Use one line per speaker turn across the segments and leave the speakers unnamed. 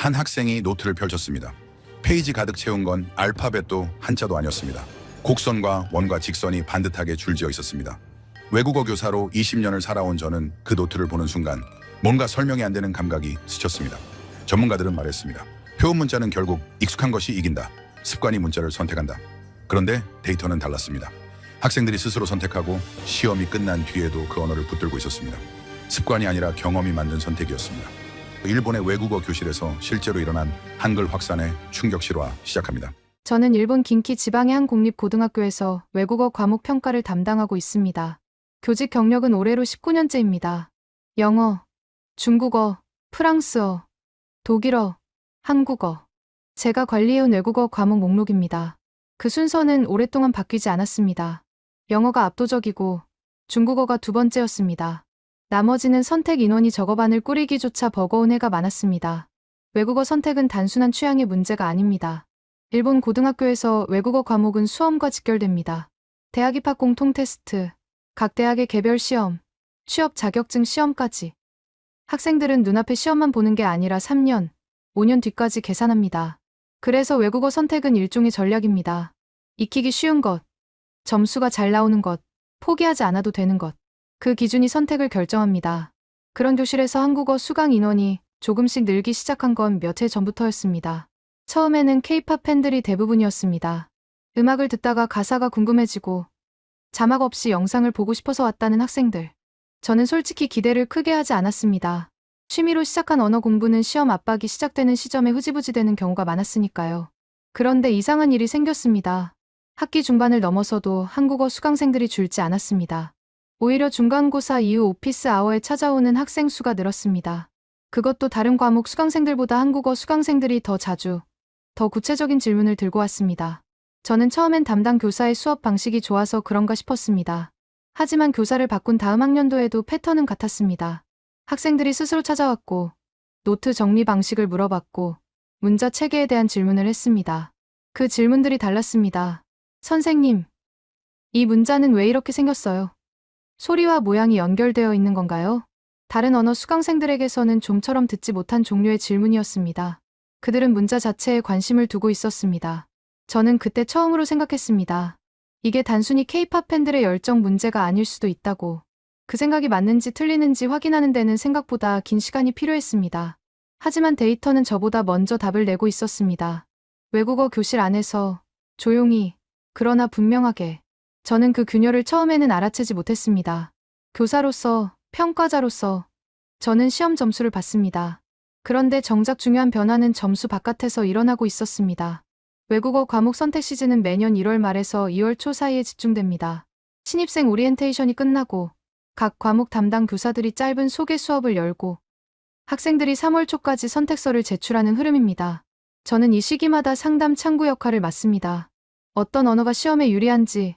한 학생이 노트를 펼쳤습니다. 페이지 가득 채운 건 알파벳도 한자도 아니었습니다. 곡선과 원과 직선이 반듯하게 줄지어 있었습니다. 외국어 교사로 20년을 살아온 저는 그 노트를 보는 순간 뭔가 설명이 안 되는 감각이 스쳤습니다. 전문가들은 말했습니다. 표현 문자는 결국 익숙한 것이 이긴다. 습관이 문자를 선택한다. 그런데 데이터는 달랐습니다. 학생들이 스스로 선택하고 시험이 끝난 뒤에도 그 언어를 붙들고 있었습니다. 습관이 아니라 경험이 만든 선택이었습니다. 일본의 외국어 교실에서 실제로 일어난 한글 확산의 충격 실화 시작합니다.
저는 일본 긴키 지방의 한 공립고등학교에서 외국어 과목 평가를 담당하고 있습니다. 교직 경력은 올해로 19년째입니다. 영어, 중국어, 프랑스어, 독일어, 한국어. 제가 관리해온 외국어 과목 목록입니다. 그 순서는 오랫동안 바뀌지 않았습니다. 영어가 압도적이고 중국어가 두 번째였습니다. 나머지는 선택 인원이 적어반을 꾸리기조차 버거운 해가 많았습니다. 외국어 선택은 단순한 취향의 문제가 아닙니다. 일본 고등학교에서 외국어 과목은 수험과 직결됩니다. 대학 입학 공통 테스트, 각 대학의 개별 시험, 취업 자격증 시험까지. 학생들은 눈앞에 시험만 보는 게 아니라 3년, 5년 뒤까지 계산합니다. 그래서 외국어 선택은 일종의 전략입니다. 익히기 쉬운 것, 점수가 잘 나오는 것, 포기하지 않아도 되는 것. 그 기준이 선택을 결정합니다. 그런 교실에서 한국어 수강 인원이 조금씩 늘기 시작한 건 몇 해 전부터였습니다. 처음에는 K-팝 팬들이 대부분이었습니다. 음악을 듣다가 가사가 궁금해지고 자막 없이 영상을 보고 싶어서 왔다는 학생들. 저는 솔직히 기대를 크게 하지 않았습니다. 취미로 시작한 언어 공부는 시험 압박이 시작되는 시점에 흐지부지 되는 경우가 많았으니까요. 그런데 이상한 일이 생겼습니다. 학기 중반을 넘어서도 한국어 수강생들이 줄지 않았습니다. 오히려 중간고사 이후 오피스 아워에 찾아오는 학생 수가 늘었습니다. 그것도 다른 과목 수강생들보다 한국어 수강생들이 더 자주, 더 구체적인 질문을 들고 왔습니다. 저는 처음엔 담당 교사의 수업 방식이 좋아서 그런가 싶었습니다. 하지만 교사를 바꾼 다음 학년도에도 패턴은 같았습니다. 학생들이 스스로 찾아왔고, 노트 정리 방식을 물어봤고, 문자 체계에 대한 질문을 했습니다. 그 질문들이 달랐습니다. 선생님, 이 문자는 왜 이렇게 생겼어요? 소리와 모양이 연결되어 있는 건가요? 다른 언어 수강생들에게서는 좀처럼 듣지 못한 종류의 질문이었습니다. 그들은 문자 자체에 관심을 두고 있었습니다. 저는 그때 처음으로 생각했습니다. 이게 단순히 K-팝 팬들의 열정 문제가 아닐 수도 있다고. 그 생각이 맞는지 틀리는지 확인하는 데는 생각보다 긴 시간이 필요했습니다. 하지만 데이터는 저보다 먼저 답을 내고 있었습니다. 외국어 교실 안에서 조용히, 그러나 분명하게. 저는 그 균열을 처음에는 알아채지 못했습니다. 교사로서, 평가자로서 저는 시험 점수를 받습니다. 그런데 정작 중요한 변화는 점수 바깥에서 일어나고 있었습니다. 외국어 과목 선택 시즌은 매년 1월 말에서 2월 초 사이에 집중됩니다. 신입생 오리엔테이션이 끝나고 각 과목 담당 교사들이 짧은 소개 수업을 열고 학생들이 3월 초까지 선택서를 제출하는 흐름입니다. 저는 이 시기마다 상담 창구 역할을 맡습니다. 어떤 언어가 시험에 유리한지,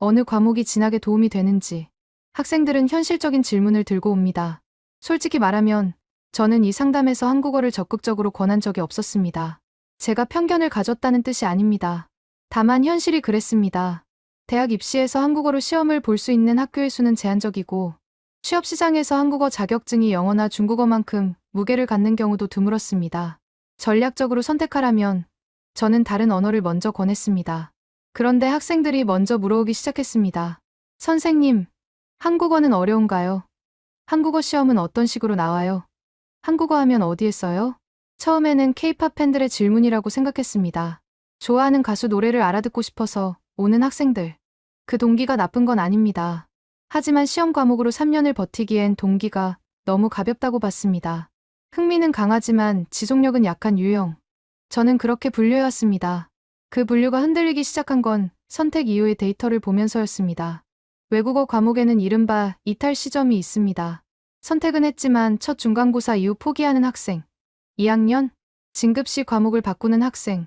어느 과목이 진학에 도움이 되는지. 학생들은 현실적인 질문을 들고 옵니다. 솔직히 말하면 저는 이 상담에서 한국어를 적극적으로 권한 적이 없었습니다. 제가 편견을 가졌다는 뜻이 아닙니다. 다만 현실이 그랬습니다. 대학 입시에서 한국어로 시험을 볼 수 있는 학교의 수는 제한적이고 취업 시장에서 한국어 자격증이 영어나 중국어만큼 무게를 갖는 경우도 드물었습니다. 전략적으로 선택하라면 저는 다른 언어를 먼저 권했습니다. 그런데 학생들이 먼저 물어오기 시작했습니다. 선생님, 한국어는 어려운가요? 한국어 시험은 어떤 식으로 나와요? 한국어 하면 어디에 써요? 처음에는 K-팝 팬들의 질문이라고 생각했습니다. 좋아하는 가수 노래를 알아듣고 싶어서 오는 학생들. 그 동기가 나쁜 건 아닙니다. 하지만 시험 과목으로 3년을 버티기엔 동기가 너무 가볍다고 봤습니다. 흥미는 강하지만 지속력은 약한 유형. 저는 그렇게 분류해왔습니다. 그 분류가 흔들리기 시작한 건 선택 이후의 데이터를 보면서였습니다. 외국어 과목에는 이른바 이탈 시점이 있습니다. 선택은 했지만 첫 중간고사 이후 포기하는 학생, 2학년, 진급시 과목을 바꾸는 학생,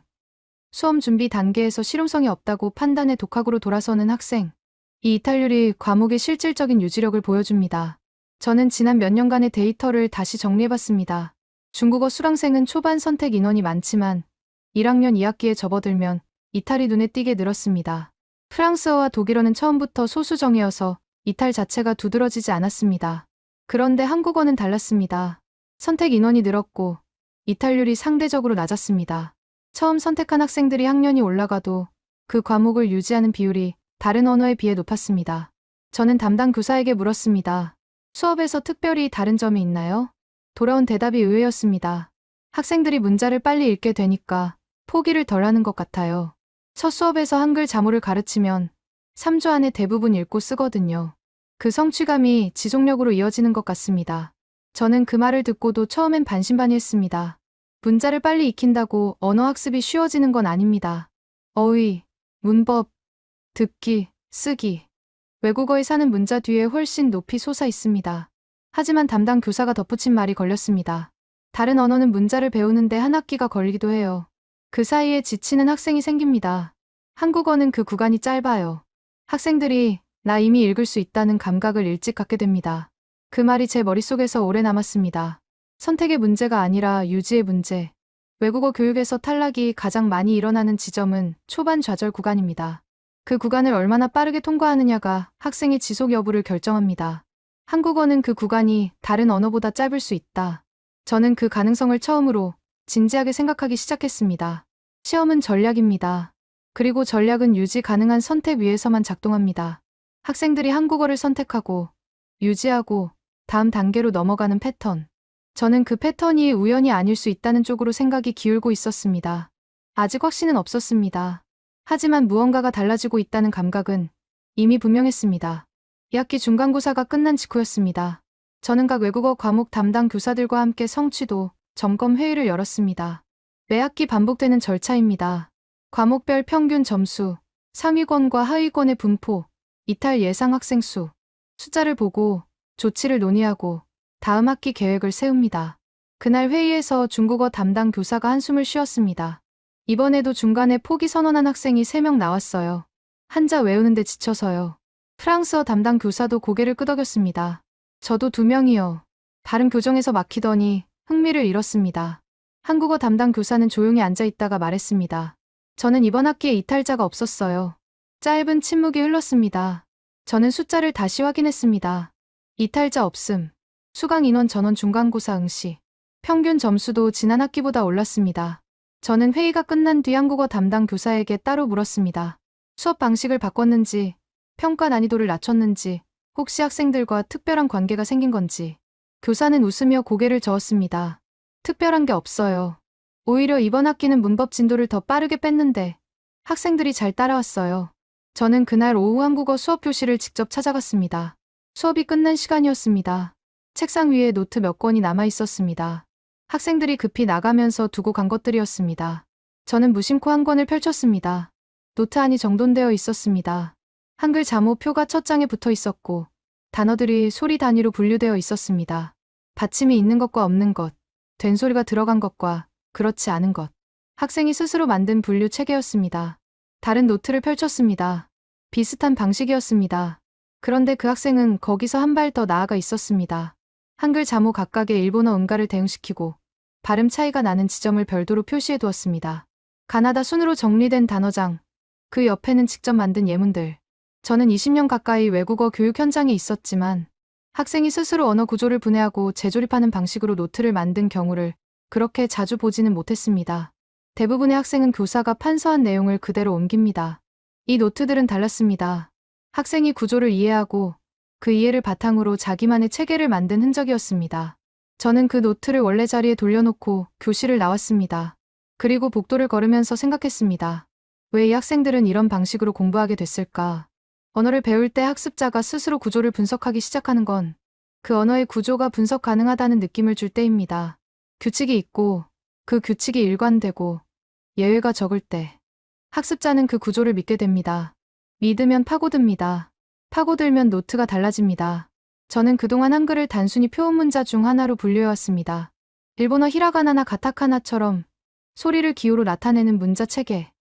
수험 준비 단계에서 실용성이 없다고 판단해 독학으로 돌아서는 학생. 이 이탈률이 과목의 실질적인 유지력을 보여줍니다. 저는 지난 몇 년간의 데이터를 다시 정리해봤습니다. 중국어 수강생은 초반 선택 인원이 많지만 1학년 2학기에 접어들면 이탈이 눈에 띄게 늘었습니다. 프랑스어와 독일어는 처음부터 소수 정예여서 이탈 자체가 두드러지지 않았습니다. 그런데 한국어는 달랐습니다. 선택 인원이 늘었고 이탈률이 상대적으로 낮았습니다. 처음 선택한 학생들이 학년이 올라가도 그 과목을 유지하는 비율이 다른 언어에 비해 높았습니다. 저는 담당 교사에게 물었습니다. 수업에서 특별히 다른 점이 있나요? 돌아온 대답이 의외였습니다. 학생들이 문자를 빨리 읽게 되니까 포기를 덜 하는 것 같아요. 첫 수업에서 한글 자모를 가르치면 3주 안에 대부분 읽고 쓰거든요. 그 성취감이 지속력으로 이어지는 것 같습니다. 저는 그 말을 듣고도 처음엔 반신반의했습니다. 문자를 빨리 익힌다고 언어 학습이 쉬워지는 건 아닙니다. 어휘, 문법, 듣기, 쓰기. 외국어에 사는 문자 뒤에 훨씬 높이 솟아 있습니다. 하지만 담당 교사가 덧붙인 말이 걸렸습니다. 다른 언어는 문자를 배우는데 한 학기가 걸리기도 해요. 그 사이에 지치는 학생이 생깁니다. 한국어는 그 구간이 짧아요. 학생들이 나 이미 읽을 수 있다는 감각을 일찍 갖게 됩니다. 그 말이 제 머릿속에서 오래 남았습니다. 선택의 문제가 아니라 유지의 문제. 외국어 교육에서 탈락이 가장 많이 일어나는 지점은 초반 좌절 구간입니다. 그 구간을 얼마나 빠르게 통과하느냐가 학생의 지속 여부를 결정합니다. 한국어는 그 구간이 다른 언어보다 짧을 수 있다. 저는 그 가능성을 처음으로 진지하게 생각하기 시작했습니다. 시험은 전략입니다. 그리고 전략은 유지 가능한 선택 위에서만 작동합니다. 학생들이 한국어를 선택하고 유지하고 다음 단계로 넘어가는 패턴. 저는 그 패턴이 우연이 아닐 수 있다는 쪽으로 생각이 기울고 있었습니다. 아직 확신은 없었습니다. 하지만 무언가가 달라지고 있다는 감각은 이미 분명했습니다. 2학기 중간고사가 끝난 직후였습니다. 저는 각 외국어 과목 담당 교사들과 함께 성취도 점검 회의를 열었습니다. 매 학기 반복되는 절차입니다. 과목별 평균 점수, 상위권과 하위권의 분포, 이탈 예상 학생 수, 숫자를 보고 조치를 논의하고 다음 학기 계획을 세웁니다. 그날 회의에서 중국어 담당 교사가 한숨을 쉬었습니다. 이번에도 중간에 포기 선언한 학생이 3명 나왔어요. 한자 외우는데 지쳐서요. 프랑스어 담당 교사도 고개를 끄덕였습니다. 저도 2명이요. 발음 교정에서 막히더니 흥미를 잃었습니다. 한국어 담당 교사는 조용히 앉아 있다가 말했습니다. 저는 이번 학기에 이탈자가 없었어요. 짧은 침묵이 흘렀습니다. 저는 숫자를 다시 확인했습니다. 이탈자 없음. 수강 인원 전원 중간고사 응시. 평균 점수도 지난 학기보다 올랐습니다. 저는 회의가 끝난 뒤 한국어 담당 교사에게 따로 물었습니다. 수업 방식을 바꿨는지, 평가 난이도를 낮췄는지, 혹시 학생들과 특별한 관계가 생긴 건지. 교사는 웃으며 고개를 저었습니다. 특별한 게 없어요. 오히려 이번 학기는 문법 진도를 더 빠르게 뺐는데 학생들이 잘 따라왔어요. 저는 그날 오후 한국어 수업 교실을 직접 찾아갔습니다. 수업이 끝난 시간이었습니다. 책상 위에 노트 몇 권이 남아 있었습니다. 학생들이 급히 나가면서 두고 간 것들이었습니다. 저는 무심코 한 권을 펼쳤습니다. 노트 안이 정돈되어 있었습니다. 한글 자모표가 첫 장에 붙어 있었고 단어들이 소리 단위로 분류되어 있었습니다. 받침이 있는 것과 없는 것, 된 소리가 들어간 것과 그렇지 않은 것. 학생이 스스로 만든 분류 체계였습니다. 다른 노트를 펼쳤습니다. 비슷한 방식이었습니다. 그런데 그 학생은 거기서 한 발 더 나아가 있었습니다. 한글 자모 각각의 일본어 음가를 대응시키고 발음 차이가 나는 지점을 별도로 표시해 두었습니다. 가나다 순으로 정리된 단어장, 그 옆에는 직접 만든 예문들. 저는 20년 가까이 외국어 교육 현장에 있었지만 학생이 스스로 언어 구조를 분해하고 재조립하는 방식으로 노트를 만든 경우를 그렇게 자주 보지는 못했습니다. 대부분의 학생은 교사가 판서한 내용을 그대로 옮깁니다. 이 노트들은 달랐습니다. 학생이 구조를 이해하고 그 이해를 바탕으로 자기만의 체계를 만든 흔적이었습니다. 저는 그 노트를 원래 자리에 돌려놓고 교실을 나왔습니다. 그리고 복도를 걸으면서 생각했습니다. 왜 이 학생들은 이런 방식으로 공부하게 됐을까? 언어를 배울 때 학습자가 스스로 구조를 분석하기 시작하는 건 그 언어의 구조가 분석 가능하다는 느낌을 줄 때입니다. 규칙이 있고 그 규칙이 일관되고 예외가 적을 때 학습자는 그 구조를 믿게 됩니다. 믿으면 파고듭니다. 파고들면 노트가 달라집니다. 저는 그동안 한글을 단순히 표현 문자 중 하나로 분류해왔습니다. 일본어 히라가나나 가타카나처럼 소리를 기호로 나타내는 문자 체계.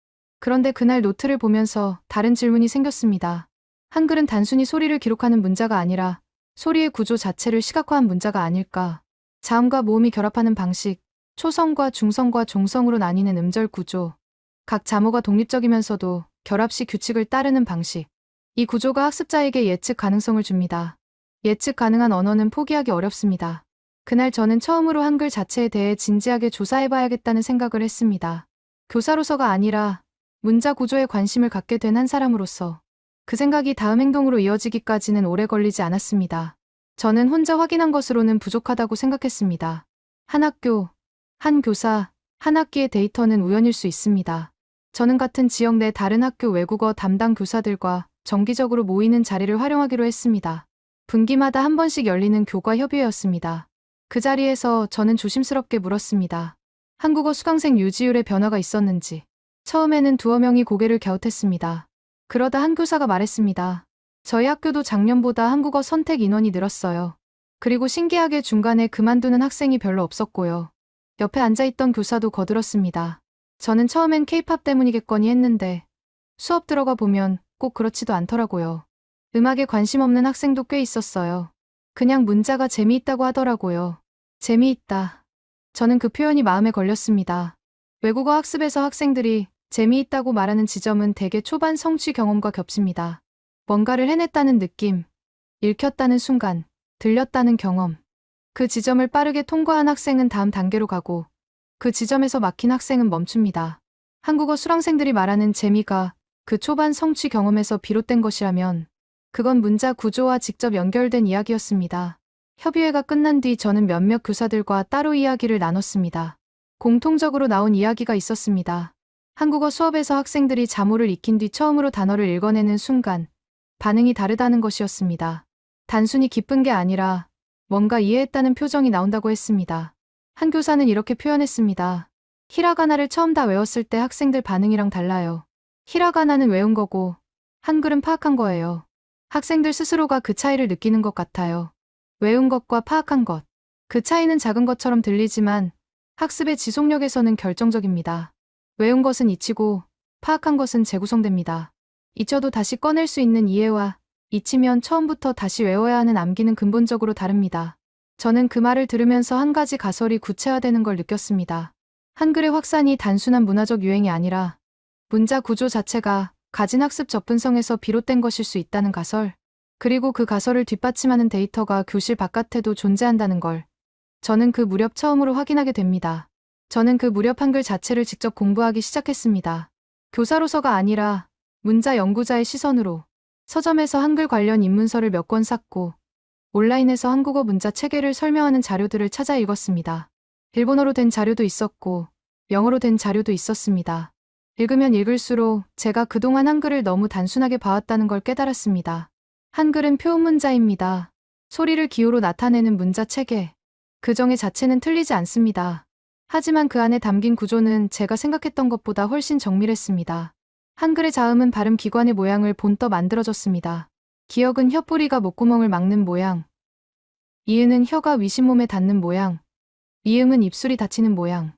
그런데 그날 노트를 보면서 다른 질문이 생겼습니다. 한글은 단순히 소리를 기록하는 문자가 아니라 소리의 구조 자체를 시각화한 문자가 아닐까. 자음과 모음이 결합하는 방식, 초성과 중성과 종성으로 나뉘는 음절 구조, 각 자모가 독립적이면서도 결합시 규칙을 따르는 방식. 이 구조가 학습자에게 예측 가능성을 줍니다. 예측 가능한 언어는 포기하기 어렵습니다. 그날 저는 처음으로 한글 자체에 대해 진지하게 조사해봐야겠다는 생각을 했습니다. 교사로서가 아니라 문자 구조에 관심을 갖게 된 한 사람으로서 그 생각이 다음 행동으로 이어지기까지는 오래 걸리지 않았습니다. 저는 혼자 확인한 것으로는 부족하다고 생각했습니다. 한 학교, 한 교사, 한 학기의 데이터는 우연일 수 있습니다. 저는 같은 지역 내 다른 학교 외국어 담당 교사들과 정기적으로 모이는 자리를 활용하기로 했습니다. 분기마다 한 번씩 열리는 교과 협의회였습니다. 그 자리에서 저는 조심스럽게 물었습니다. 한국어 수강생 유지율에 변화가 있었는지. 처음에는 두어 명이 고개를 갸웃했습니다. 그러다 한 교사가 말했습니다. 저희 학교도 작년보다 한국어 선택 인원이 늘었어요. 그리고 신기하게 중간에 그만두는 학생이 별로 없었고요. 옆에 앉아있던 교사도 거들었습니다. 저는 처음엔 K-팝 때문이겠거니 했는데 수업 들어가 보면 꼭 그렇지도 않더라고요. 음악에 관심 없는 학생도 꽤 있었어요. 그냥 문자가 재미있다고 하더라고요. 재미있다. 저는 그 표현이 마음에 걸렸습니다. 외국어 학습에서 학생들이 재미있다고 말하는 지점은 대개 초반 성취 경험과 겹칩니다. 뭔가를 해냈다는 느낌, 읽혔다는 순간, 들렸다는 경험. 그 지점을 빠르게 통과한 학생은 다음 단계로 가고 그 지점에서 막힌 학생은 멈춥니다. 한국어 수강생들이 말하는 재미가 그 초반 성취 경험에서 비롯된 것이라면 그건 문자 구조와 직접 연결된 이야기였습니다. 협의회가 끝난 뒤 저는 몇몇 교사들과 따로 이야기를 나눴습니다. 공통적으로 나온 이야기가 있었습니다. 한국어 수업에서 학생들이 자모를 익힌 뒤 처음으로 단어를 읽어내는 순간 반응이 다르다는 것이었습니다. 단순히 기쁜 게 아니라 뭔가 이해했다는 표정이 나온다고 했습니다. 한 교사는 이렇게 표현했습니다. 히라가나를 처음 다 외웠을 때 학생들 반응이랑 달라요. 히라가나는 외운 거고 한글은 파악한 거예요. 학생들 스스로가 그 차이를 느끼는 것 같아요. 외운 것과 파악한 것. 그 차이는 작은 것처럼 들리지만 학습의 지속력에서는 결정적입니다. 외운 것은 잊히고 파악한 것은 재구성됩니다. 잊혀도 다시 꺼낼 수 있는 이해와 잊히면 처음부터 다시 외워야 하는 암기는 근본적으로 다릅니다. 저는 그 말을 들으면서 한 가지 가설이 구체화되는 걸 느꼈습니다. 한글의 확산이 단순한 문화적 유행이 아니라 문자 구조 자체가 가진 학습 접근성에서 비롯된 것일 수 있다는 가설, 그리고 그 가설을 뒷받침하는 데이터가 교실 바깥에도 존재한다는 걸 저는 그 무렵 처음으로 확인하게 됩니다. 저는 그 무렵 한글 자체를 직접 공부하기 시작했습니다. 교사로서가 아니라 문자 연구자의 시선으로 서점에서 한글 관련 입문서를 몇 권 샀고 온라인에서 한국어 문자 체계를 설명하는 자료들을 찾아 읽었습니다. 일본어로 된 자료도 있었고 영어로 된 자료도 있었습니다. 읽으면 읽을수록 제가 그동안 한글을 너무 단순하게 봐왔다는 걸 깨달았습니다. 한글은 표음문자입니다. 소리를 기호로 나타내는 문자 체계. 그 정의 자체는 틀리지 않습니다. 하지만 그 안에 담긴 구조는 제가 생각했던 것보다 훨씬 정밀했습니다. 한글의 자음은 발음 기관의 모양을 본떠 만들어줬습니다. 기역은 혀뿌리가 목구멍을 막는 모양, 이은은 혀가 위심몸에 닿는 모양, 미음은 입술이 닫히는 모양.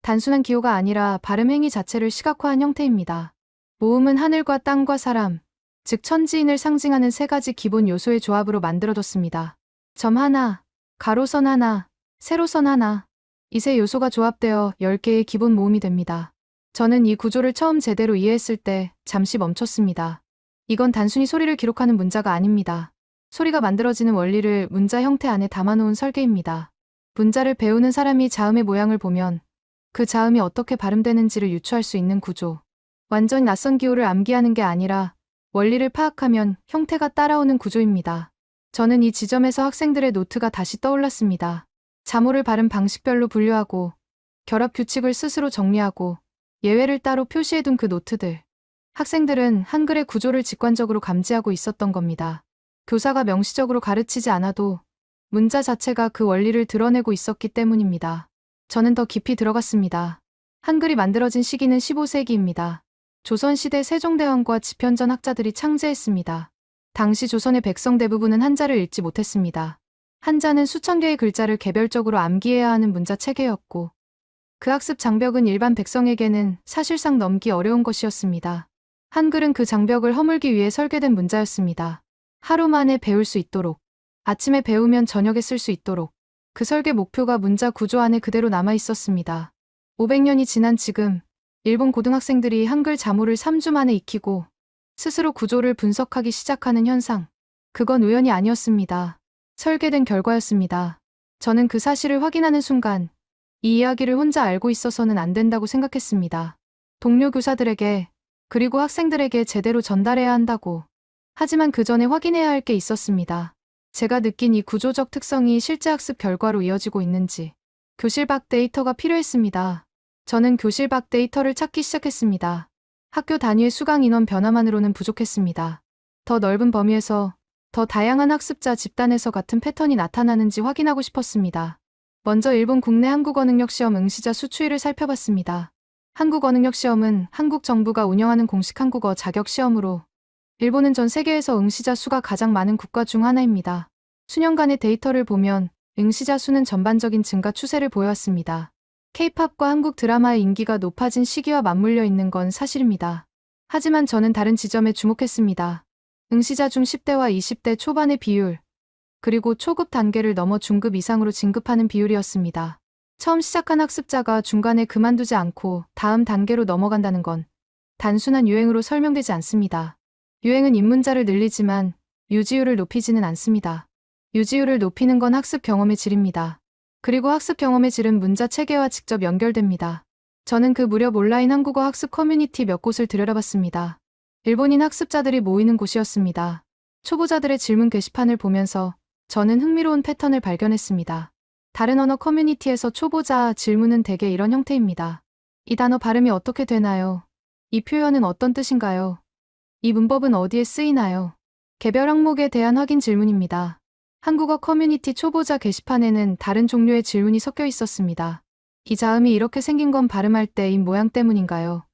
단순한 기호가 아니라 발음 행위 자체를 시각화한 형태입니다. 모음은 하늘과 땅과 사람, 즉 천지인을 상징하는 세 가지 기본 요소의 조합으로 만들어졌습니다. 점 하나, 가로선 하나, 세로선 하나. 이 세 요소가 조합되어 10개의 기본 모음이 됩니다. 저는 이 구조를 처음 제대로 이해했을 때 잠시 멈췄습니다. 이건 단순히 소리를 기록하는 문자가 아닙니다. 소리가 만들어지는 원리를 문자 형태 안에 담아놓은 설계입니다. 문자를 배우는 사람이 자음의 모양을 보면 그 자음이 어떻게 발음되는지를 유추할 수 있는 구조. 완전히 낯선 기호를 암기하는 게 아니라 원리를 파악하면 형태가 따라오는 구조입니다. 저는 이 지점에서 학생들의 노트가 다시 떠올랐습니다. 자모를 발음 방식별로 분류하고 결합 규칙을 스스로 정리하고 예외를 따로 표시해둔 그 노트들. 학생들은 한글의 구조를 직관적으로 감지하고 있었던 겁니다. 교사가 명시적으로 가르치지 않아도 문자 자체가 그 원리를 드러내고 있었기 때문입니다. 저는 더 깊이 들어갔습니다. 한글이 만들어진 시기는 15세기입니다. 조선시대 세종대왕과 지편전 학자들이 창제했습니다. 당시 조선의 백성 대부분은 한자를 읽지 못했습니다. 한자는 수천 개의 글자를 개별적으로 암기해야 하는 문자 체계였고 그 학습 장벽은 일반 백성에게는 사실상 넘기 어려운 것이었습니다. 한글은 그 장벽을 허물기 위해 설계된 문자였습니다. 하루 만에 배울 수 있도록, 아침에 배우면 저녁에 쓸 수 있도록 그 설계 목표가 문자 구조 안에 그대로 남아 있었습니다. 500년이 지난 지금 일본 고등학생들이 한글 자모를 3주 만에 익히고 스스로 구조를 분석하기 시작하는 현상. 그건 우연이 아니었습니다. 설계된 결과였습니다. 저는 그 사실을 확인하는 순간 이 이야기를 혼자 알고 있어서는 안 된다고 생각했습니다. 동료 교사들에게 그리고 학생들에게 제대로 전달해야 한다고. 하지만 그 전에 확인해야 할 게 있었습니다. 제가 느낀 이 구조적 특성이 실제 학습 결과로 이어지고 있는지. 교실 밖 데이터가 필요했습니다. 저는 교실 밖 데이터를 찾기 시작했습니다. 학교 단위의 수강 인원 변화만으로는 부족했습니다. 더 넓은 범위에서 더 다양한 학습자 집단에서 같은 패턴이 나타나는지 확인하고 싶었습니다. 먼저 일본 국내 한국어 능력 시험 응시자 수 추이를 살펴봤습니다. 한국어 능력 시험은 한국 정부가 운영하는 공식 한국어 자격 시험으로 일본은 전 세계에서 응시자 수가 가장 많은 국가 중 하나입니다. 수년간의 데이터를 보면 응시자 수는 전반적인 증가 추세를 보여왔습니다. K-팝과 한국 드라마의 인기가 높아진 시기와 맞물려 있는 건 사실입니다. 하지만 저는 다른 지점에 주목했습니다. 응시자 중 10대와 20대 초반의 비율, 그리고 초급 단계를 넘어 중급 이상으로 진급하는 비율이었습니다. 처음 시작한 학습자가 중간에 그만두지 않고 다음 단계로 넘어간다는 건 단순한 유행으로 설명되지 않습니다. 유행은 입문자를 늘리지만 유지율을 높이지는 않습니다. 유지율을 높이는 건 학습 경험의 질입니다. 그리고 학습 경험의 질은 문자 체계와 직접 연결됩니다. 저는 그 무렵 온라인 한국어 학습 커뮤니티 몇 곳을 들여다봤습니다. 일본인 학습자들이 모이는 곳이었습니다. 초보자들의 질문 게시판을 보면서 저는 흥미로운 패턴을 발견했습니다. 다른 언어 커뮤니티에서 초보자 질문은 대개 이런 형태입니다. 이 단어 발음이 어떻게 되나요? 이 표현은 어떤 뜻인가요? 이 문법은 어디에 쓰이나요? 개별 항목에 대한 확인 질문입니다. 한국어 커뮤니티 초보자 게시판에는 다른 종류의 질문이 섞여 있었습니다. 이 자음이 이렇게 생긴 건 발음할 때 이 모양 때문인가요?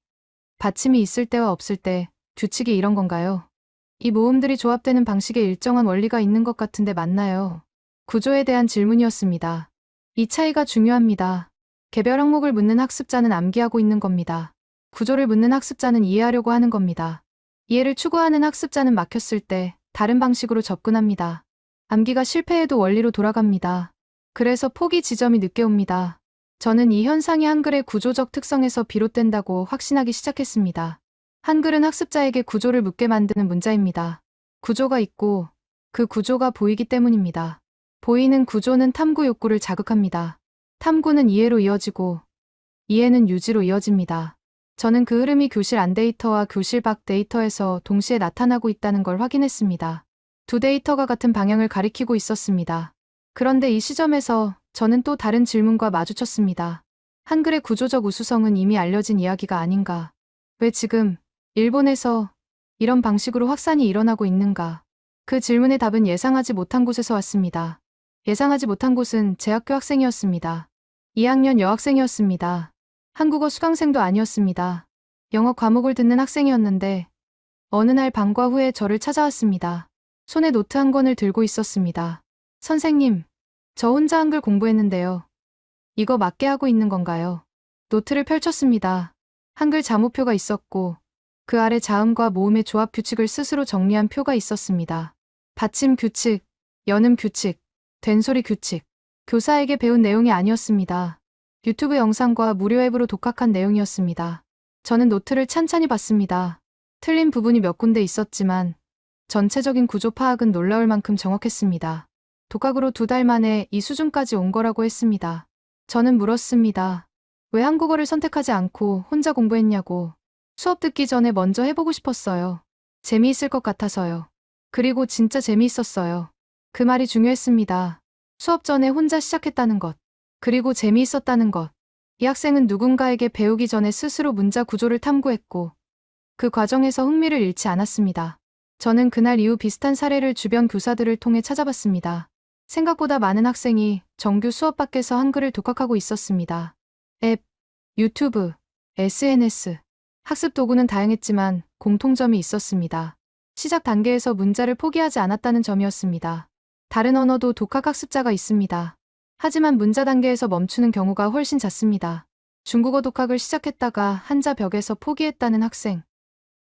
받침이 있을 때와 없을 때 규칙이 이런 건가요? 이 모음들이 조합되는 방식에 일정한 원리가 있는 것 같은데 맞나요? 구조에 대한 질문이었습니다. 이 차이가 중요합니다. 개별 항목을 묻는 학습자는 암기하고 있는 겁니다. 구조를 묻는 학습자는 이해하려고 하는 겁니다. 이해를 추구하는 학습자는 막혔을 때 다른 방식으로 접근합니다. 암기가 실패해도 원리로 돌아갑니다. 그래서 포기 지점이 늦게 옵니다. 저는 이 현상이 한글의 구조적 특성에서 비롯된다고 확신하기 시작했습니다. 한글은 학습자에게 구조를 묻게 만드는 문자입니다. 구조가 있고 그 구조가 보이기 때문입니다. 보이는 구조는 탐구 욕구를 자극합니다. 탐구는 이해로 이어지고 이해는 유지로 이어집니다. 저는 그 흐름이 교실 안 데이터와 교실 밖 데이터에서 동시에 나타나고 있다는 걸 확인했습니다. 두 데이터가 같은 방향을 가리키고 있었습니다. 그런데 이 시점에서 저는 또 다른 질문과 마주쳤습니다. 한글의 구조적 우수성은 이미 알려진 이야기가 아닌가? 왜 지금 일본에서 이런 방식으로 확산이 일어나고 있는가? 그 질문의 답은 예상하지 못한 곳에서 왔습니다. 예상하지 못한 곳은 제 학교 학생이었습니다. 2학년 여학생이었습니다. 한국어 수강생도 아니었습니다. 영어 과목을 듣는 학생이었는데 어느 날 방과 후에 저를 찾아왔습니다. 손에 노트 한 권을 들고 있었습니다. 선생님, 저 혼자 한글 공부했는데요. 이거 맞게 하고 있는 건가요? 노트를 펼쳤습니다. 한글 자모표가 있었고 그 아래 자음과 모음의 조합 규칙을 스스로 정리한 표가 있었습니다. 받침 규칙, 연음 규칙, 된소리 규칙. 교사에게 배운 내용이 아니었습니다. 유튜브 영상과 무료 앱으로 독학한 내용이었습니다. 저는 노트를 찬찬히 봤습니다. 틀린 부분이 몇 군데 있었지만 전체적인 구조 파악은 놀라울 만큼 정확했습니다. 독학으로 2달 만에 이 수준까지 온 거라고 했습니다. 저는 물었습니다. 왜 한국어를 선택하지 않고 혼자 공부했냐고. 수업 듣기 전에 먼저 해보고 싶었어요. 재미있을 것 같아서요. 그리고 진짜 재미있었어요. 그 말이 중요했습니다. 수업 전에 혼자 시작했다는 것. 그리고 재미있었다는 것. 이 학생은 누군가에게 배우기 전에 스스로 문자 구조를 탐구했고 그 과정에서 흥미를 잃지 않았습니다. 저는 그날 이후 비슷한 사례를 주변 교사들을 통해 찾아봤습니다. 생각보다 많은 학생이 정규 수업 밖에서 한글을 독학하고 있었습니다. 앱, 유튜브, SNS. 학습 도구는 다양했지만 공통점이 있었습니다. 시작 단계에서 문자를 포기하지 않았다는 점이었습니다. 다른 언어도 독학 학습자가 있습니다. 하지만 문자 단계에서 멈추는 경우가 훨씬 잦습니다. 중국어 독학을 시작했다가 한자 벽에서 포기했다는 학생.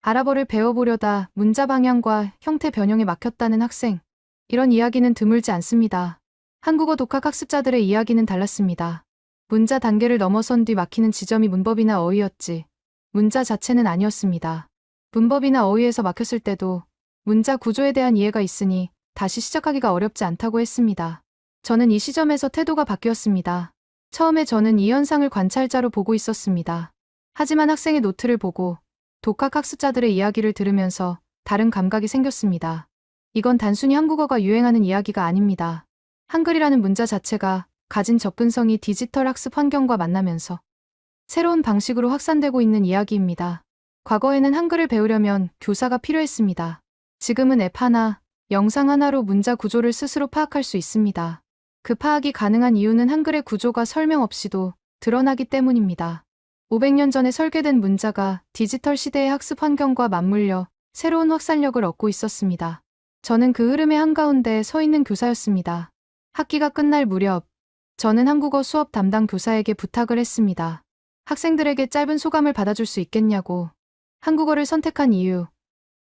아랍어를 배워보려다 문자 방향과 형태 변형에 막혔다는 학생. 이런 이야기는 드물지 않습니다. 한국어 독학 학습자들의 이야기는 달랐습니다. 문자 단계를 넘어선 뒤 막히는 지점이 문법이나 어휘였지 문자 자체는 아니었습니다. 문법이나 어휘에서 막혔을 때도 문자 구조에 대한 이해가 있으니 다시 시작하기가 어렵지 않다고 했습니다. 저는 이 시점에서 태도가 바뀌었습니다. 처음에 저는 이 현상을 관찰자로 보고 있었습니다. 하지만 학생의 노트를 보고 독학 학습자들의 이야기를 들으면서 다른 감각이 생겼습니다. 이건 단순히 한국어가 유행하는 이야기가 아닙니다. 한글이라는 문자 자체가 가진 접근성이 디지털 학습 환경과 만나면서 새로운 방식으로 확산되고 있는 이야기입니다. 과거에는 한글을 배우려면 교사가 필요했습니다. 지금은 앱 하나, 영상 하나로 문자 구조를 스스로 파악할 수 있습니다. 그 파악이 가능한 이유는 한글의 구조가 설명 없이도 드러나기 때문입니다. 500년 전에 설계된 문자가 디지털 시대의 학습 환경과 맞물려 새로운 확산력을 얻고 있었습니다. 저는 그 흐름의 한가운데 서 있는 교사였습니다. 학기가 끝날 무렵, 저는 한국어 수업 담당 교사에게 부탁을 했습니다. 학생들에게 짧은 소감을 받아줄 수 있겠냐고, 한국어를 선택한 이유,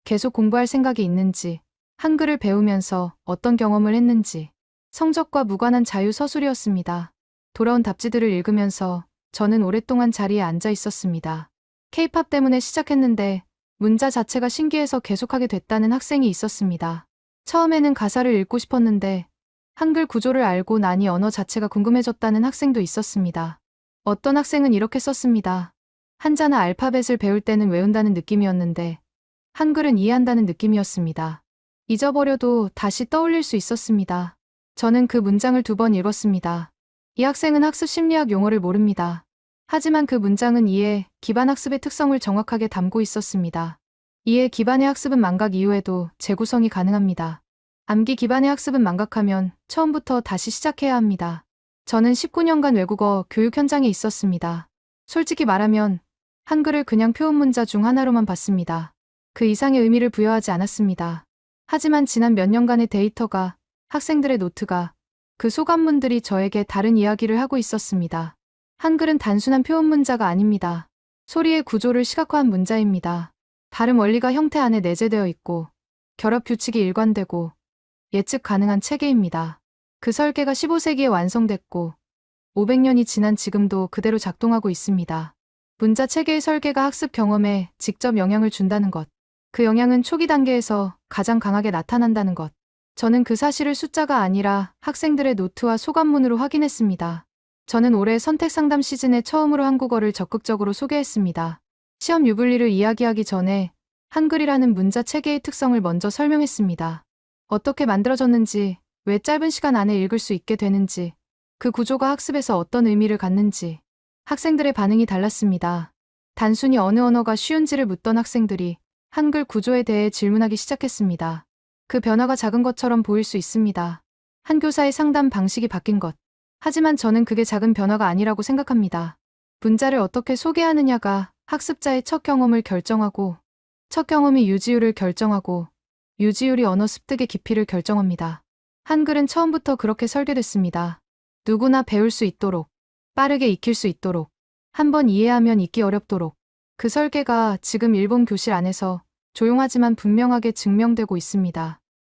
계속 공부할 생각이 있는지, 한글을 배우면서 어떤 경험을 했는지, 성적과 무관한 자유 서술이었습니다. 돌아온 답지들을 읽으면서 저는 오랫동안 자리에 앉아 있었습니다. K-팝 때문에 시작했는데 문자 자체가 신기해서 계속하게 됐다는 학생이 있었습니다. 처음에는 가사를 읽고 싶었는데 한글 구조를 알고 나니 언어 자체가 궁금해졌다는 학생도 있었습니다. 어떤 학생은 이렇게 썼습니다. 한자나 알파벳을 배울 때는 외운다는 느낌이었는데 한글은 이해한다는 느낌이었습니다. 잊어버려도 다시 떠올릴 수 있었습니다. 저는 그 문장을 2번 읽었습니다. 이 학생은 학습 심리학 용어를 모릅니다. 하지만 그 문장은 이해 기반 학습의 특성을 정확하게 담고 있었습니다. 이해 기반의 학습은 망각 이후에도 재구성이 가능합니다. 암기 기반의 학습은 망각하면 처음부터 다시 시작해야 합니다. 저는 19년간 외국어 교육 현장에 있었습니다. 솔직히 말하면 한글을 그냥 표현 문자 중 하나로만 봤습니다. 그 이상의 의미를 부여하지 않았습니다. 하지만 지난 몇 년간의 데이터가, 학생들의 노트가, 그 소감문들이 저에게 다른 이야기를 하고 있었습니다. 한글은 단순한 표현 문자가 아닙니다. 소리의 구조를 시각화한 문자입니다. 발음 원리가 형태 안에 내재되어 있고 결합 규칙이 일관되고 예측 가능한 체계입니다. 그 설계가 15세기에 완성됐고 500년이 지난 지금도 그대로 작동하고 있습니다. 문자 체계의 설계가 학습 경험에 직접 영향을 준다는 것. 그 영향은 초기 단계에서 가장 강하게 나타난다는 것. 저는 그 사실을 숫자가 아니라 학생들의 노트와 소감문으로 확인했습니다. 저는 올해 선택 상담 시즌에 처음으로 한국어를 적극적으로 소개했습니다. 시험 유불리를 이야기하기 전에 한글이라는 문자 체계의 특성을 먼저 설명했습니다. 어떻게 만들어졌는지, 왜 짧은 시간 안에 읽을 수 있게 되는지, 그 구조가 학습에서 어떤 의미를 갖는지. 학생들의 반응이 달랐습니다. 단순히 어느 언어가 쉬운지를 묻던 학생들이 한글 구조에 대해 질문하기 시작했습니다. 그 변화가 작은 것처럼 보일 수 있습니다. 한 교사의 상담 방식이 바뀐 것. 하지만 저는 그게 작은 변화가 아니라고 생각합니다. 문자를 어떻게 소개하느냐가 학습자의 첫 경험을 결정하고, 첫 경험이 유지율을 결정하고, 유지율이 언어 습득의 깊이를 결정합니다. 한글은 처음부터 그렇게 설계됐습니다. 누구나 배울 수 있도록, 빠르게 익힐 수 있도록, 한번 이해하면 잊기 어렵도록. 그 설계가 지금 일본 교실 안에서 조용하지만 분명하게 증명되고 있습니다.